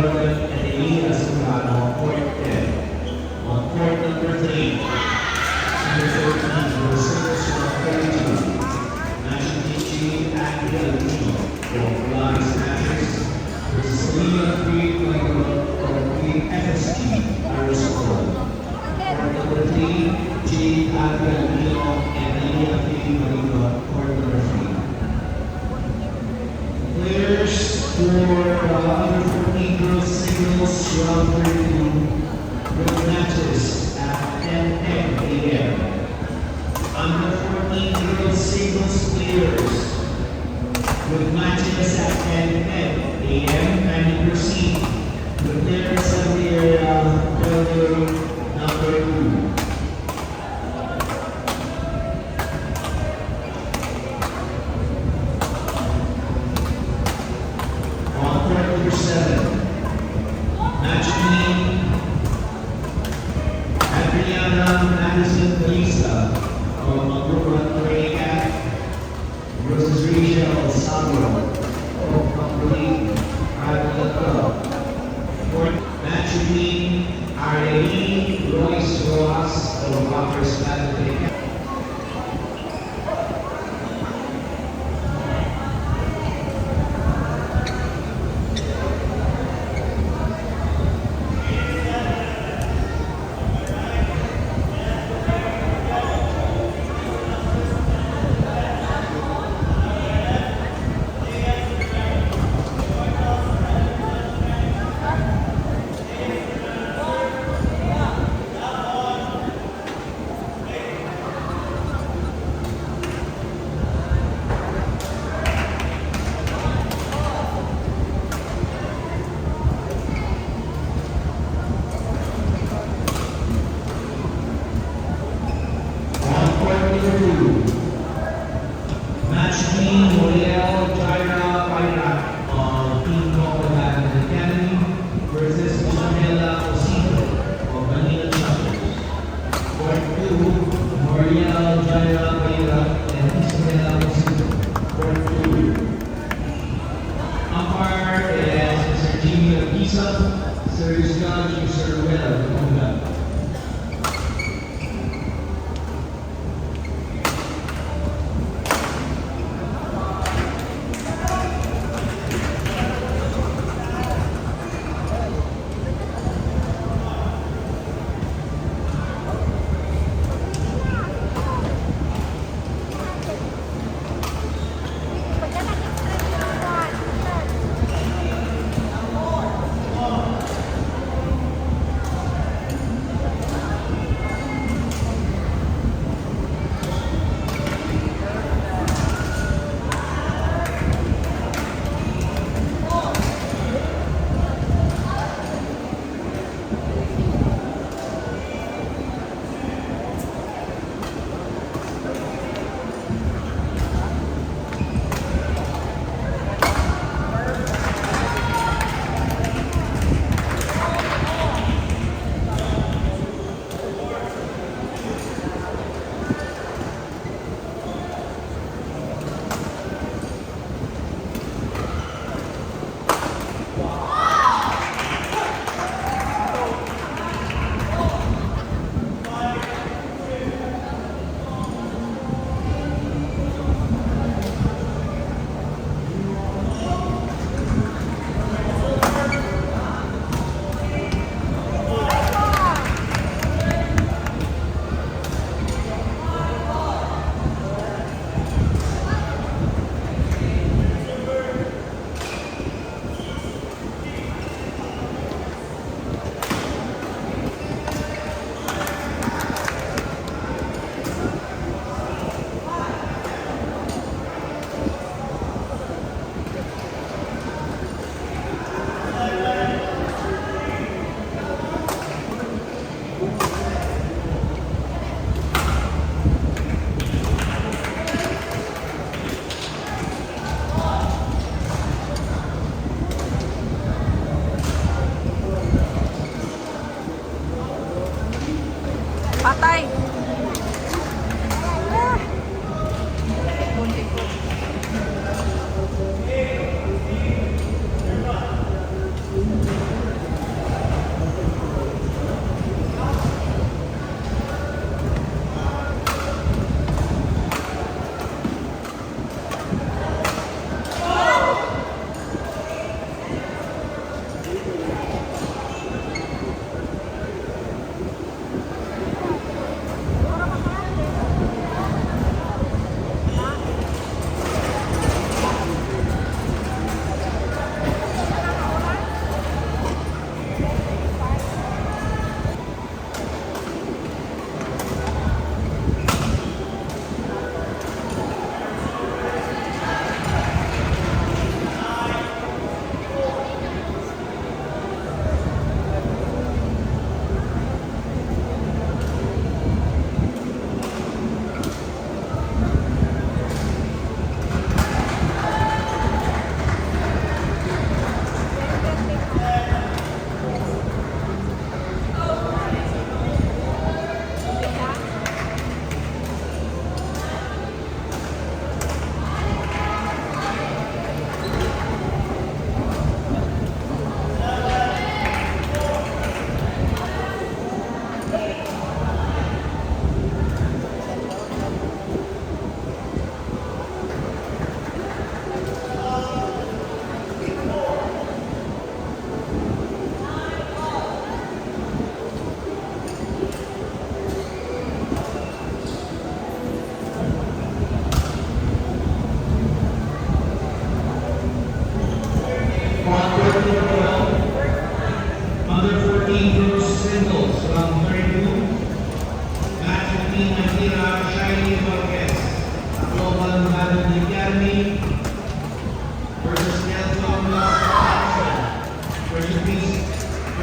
Jordan and Elias Solano, court 10. On court number 3, number 13, number 6, number 32. Matching team Andy Alvino from Flying Snatchers versus Leon Creed from Creed FSG, Arizona. Court number 3, Jade Andy Alvino and Leon Creed court number 3. Players for the under 14 girls singles round 32 with matches at 10 a.m. Under 14 girls singles players with matches at 10 a.m. and proceed with players of the building number 2. Number 7, match team Adriana Madison Belisa from Aurora Training versus Rachel Salvo from Company Private Club. Match team Arlene Royce Rojas from Rockers Private. Match team L'Oreal Jaira Paira of Team Copenhagen Academy versus Isabella Osito of Manila Chapters. Court 2, L'Oreal Jaira Paira and Isabella Osito. Court 2. Umpire is Mr. Jimmy Agisa, Service Judge Mr. Rueda Conga.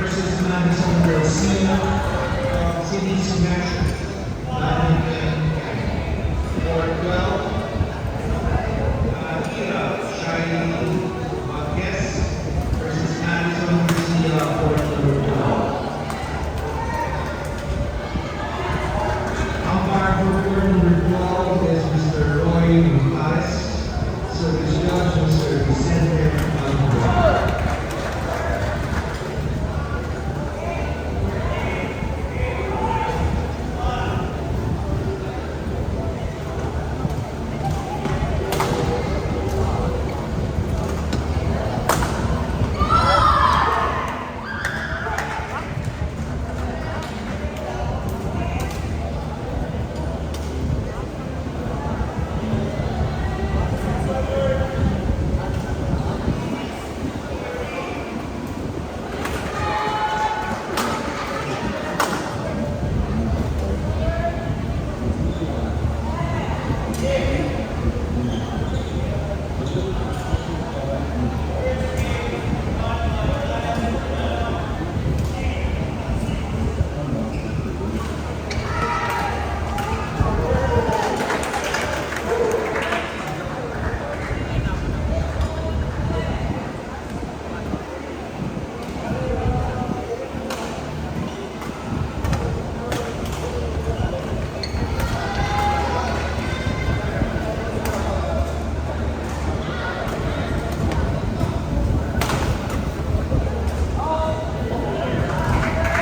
versus Madison Garcia of City Smash. For 12, Ira Shiny Marquez versus Madison Garcia for number 12. Umpire for court number 12 is Mr. Roy Mares. Service judge, Mr. Vicente Alvarado.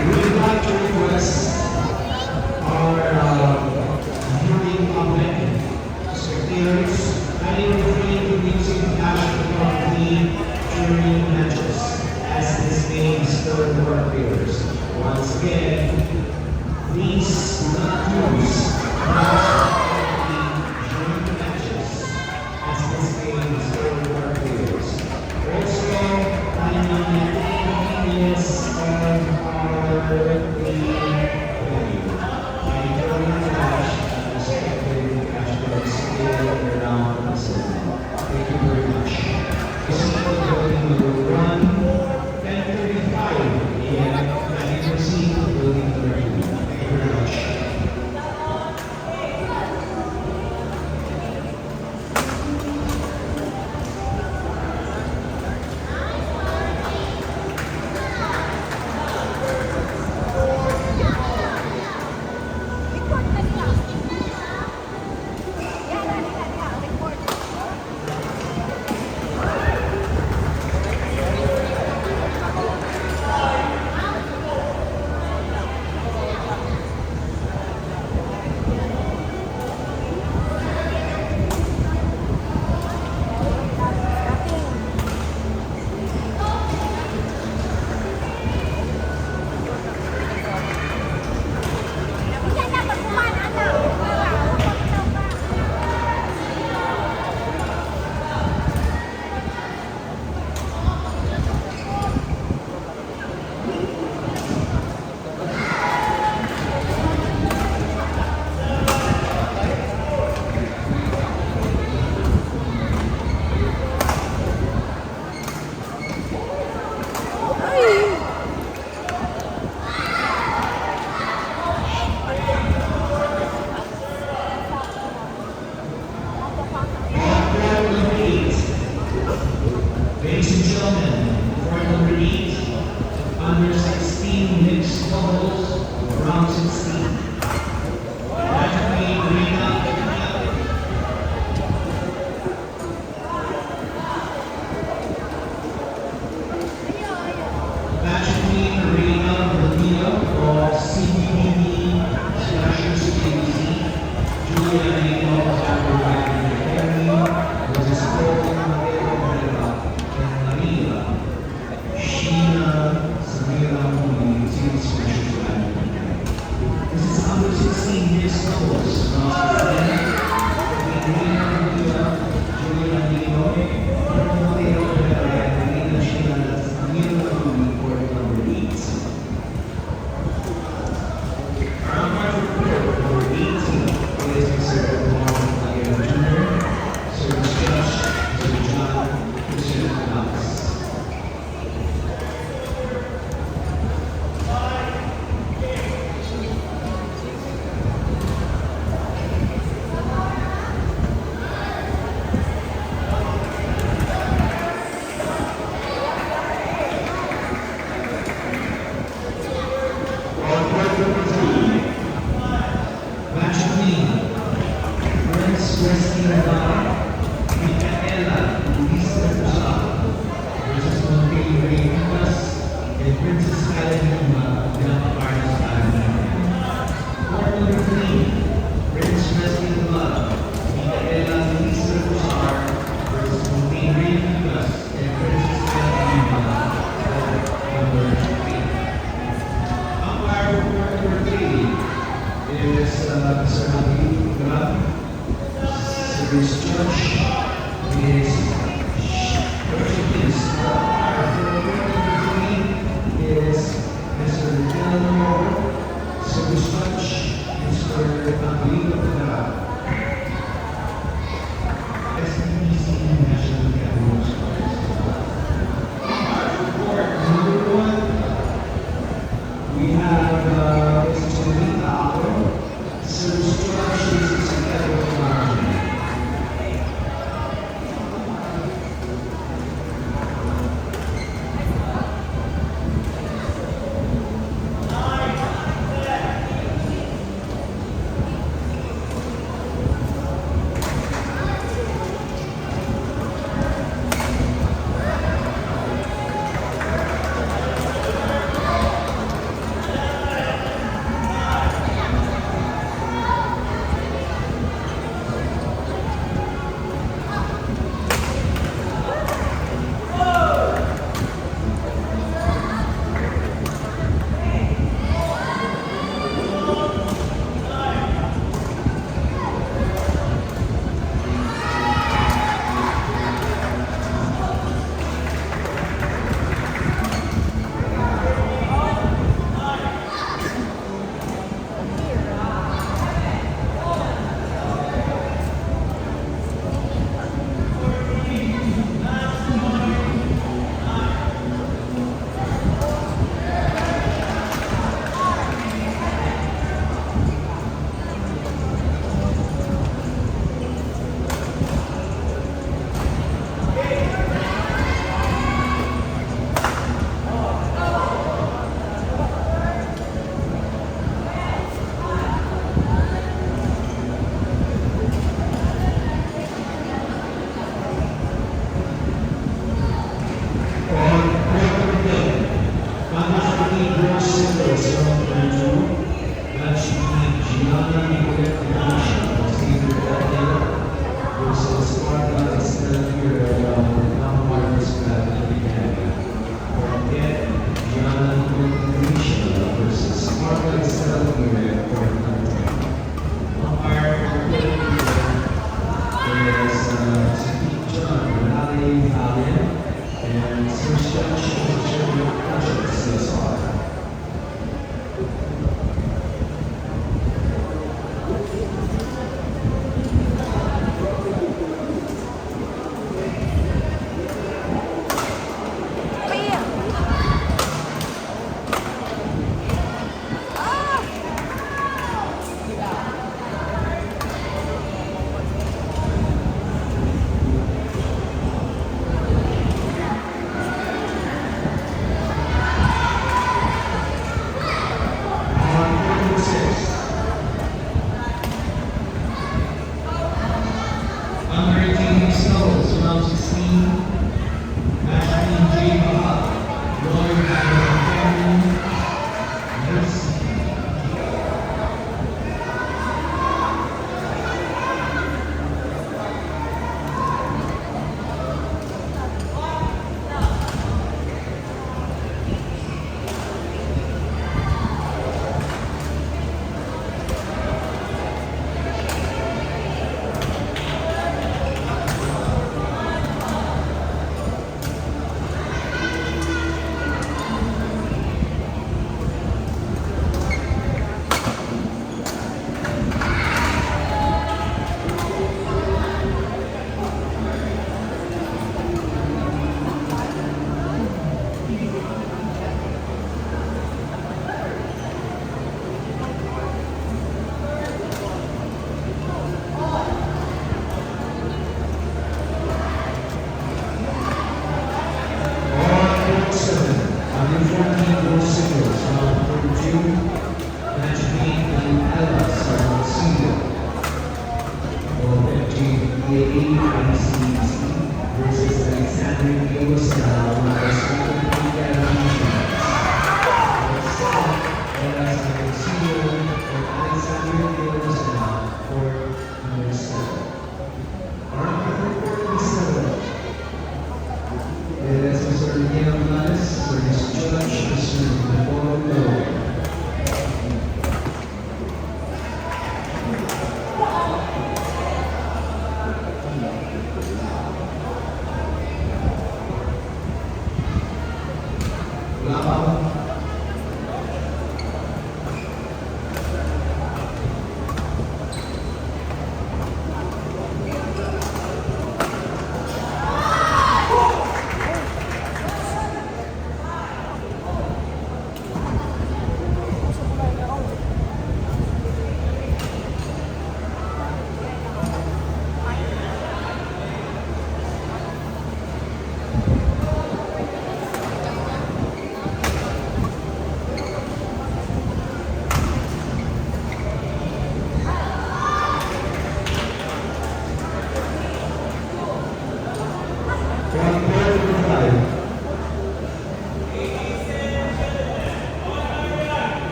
We would like to request our viewing public, spectators, kindly refrain from using flash photography during matches, as this may disturb our players. Once again, please do not use flash photography during the matches, as this may disturb our players. Also, kindly maintain the convenience of our venue by throwing flash at the spectator catchments all around the city. Thank you very much. This is building number 1, 10:35 a.m. and you proceed to building number 2. Thank you very much. Princess Melanie Villapacarnas Academy. Court number 3, Prince Wrestling Club, Micaela Luisa Rosar versus Montague Rivas and Princess Melanie number 3. Umpire for court number 3 is Mr. Nabil Grab. Service judge is Portuguese. Umpire for court number 3 is Mr. Delano. Service judge Mr. Nabil Grab. SDBC National Capital Sports. Umpire for court number 1, we have Mr. Rita Ako. Service judge is Mr. Edward Martin.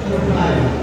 Number 5.